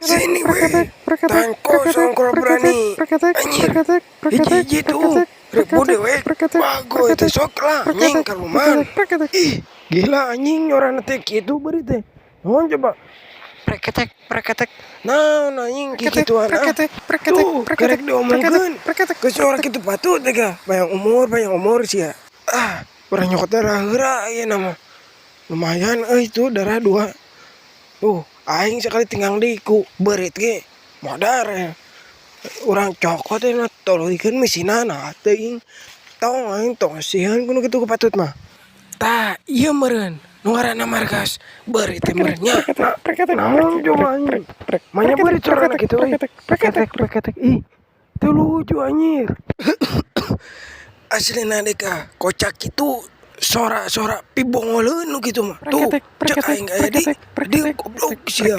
Sini weh, tangan kosong kalau berani. Anjir, hiji tuh, rebude weh. Bago itu sok lah, anjing kaluman. Ih, gila anjing orang netek itu beri teh. Mohon coba. Preketek. Nah, anjing kikituan ah. Tuh, kerek diomongkeun. Geus orang kitu patut teh ga. Bayang umur sih ya. Ah, urang nyokot darah heura ieu nama. Lumayan itu darah 2. Tuh, aing sekali tinggal diku berit ge modar ya. Urang cokot na tolikeun misinan teuing. Tong aing tong sieun kudu kitu patut mah. Tah, ieu meureun nu ngaranna margas. Berit teh meureun nya. Naon coba anjing. Manya berit sorana kitu euy. Preketek. Ih, teu lucu anjir. Aslina deka kocak itu sora pibongoleun nu kitu mah. Tuh, cek aing aya di goblok sia.